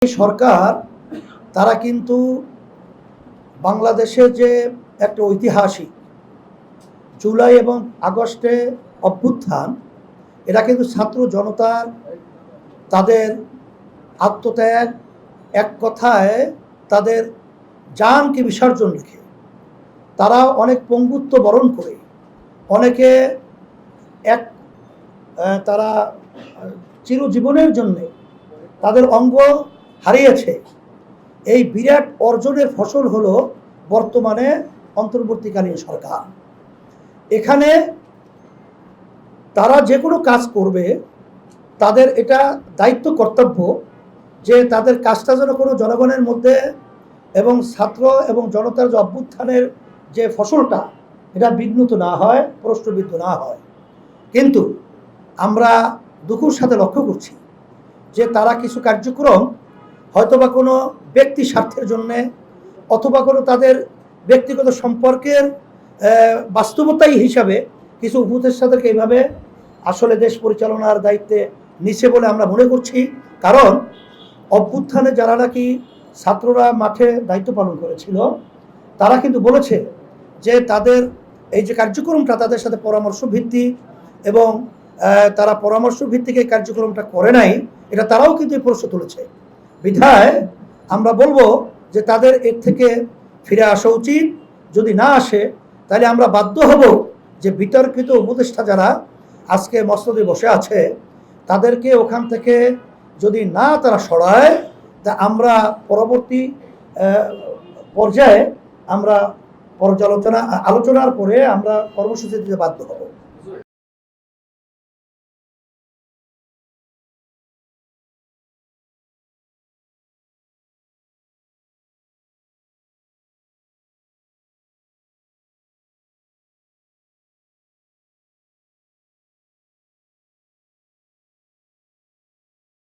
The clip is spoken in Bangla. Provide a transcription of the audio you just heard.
এই সরকার তারা কিন্তু বাংলাদেশে যে একটা ঐতিহাসিক জুলাই এবং আগস্টে অভ্যুত্থান, এটা কিন্তু ছাত্র জনতার তাদের আত্মত্যাগ, এক কথায় তাদের জানকে বিসর্জন রেখে তারা অনেক পঙ্গুত্ব বরণ করে, অনেকে এক তারা চিরজীবনের জন্যে তাদের অঙ্গ হারিয়েছে। এই বিরাট অর্জনের ফসল হলো বর্তমানে অন্তর্বর্তীকালীন সরকার। এখানে তারা যে কোনো কাজ করবে, তাদের এটা দায়িত্ব কর্তব্য যে তাদের কাজটা যেন কোনো জনগণের মধ্যে এবং ছাত্র এবং জনতার যে অভ্যুত্থানের যে ফসলটা, এটা বিঘ্নিত না হয়, প্রশ্নবিদ্ধ না হয়। কিন্তু আমরা দুঃখের সাথে লক্ষ্য করছি যে তারা কিছু কার্যক্রম হয়তোবা কোনো ব্যক্তি স্বার্থের জন্যে অথবা কোনো তাদের ব্যক্তিগত সম্পর্কের বাস্তবতাই হিসাবে কিছু উপদেষ্টাদেরকে এইভাবে আসলে দেশ পরিচালনার দায়িত্বে নিছে বলে আমরা মনে করছি। কারণ অভ্যুত্থানে যারা নাকি ছাত্ররা মাঠে দায়িত্ব পালন করেছিল, তারা কিন্তু বলেছে যে তাদের এই যে কার্যক্রমটা তাদের সাথে পরামর্শ ভিত্তিক এবং তারা পরামর্শ ভিত্তিক এই কার্যক্রমটা করে নাই, এটা তারাও কিন্তু এই প্রশ্ন তুলেছে। বিধায় আমরা বলবো যে তাদের এর থেকে ফিরে আসা উচিত। যদি না আসে তাহলে আমরা বাধ্য হব যে বিতর্কিত উপদেষ্টা যারা আজকে মসনদে বসে আছে তাদেরকে ওখান থেকে যদি না তারা সরায়, তা আমরা পরবর্তী পর্যায়ে আমরা আলোচনার পরে আমরা কর্মসূচি দিতে বাধ্য হব।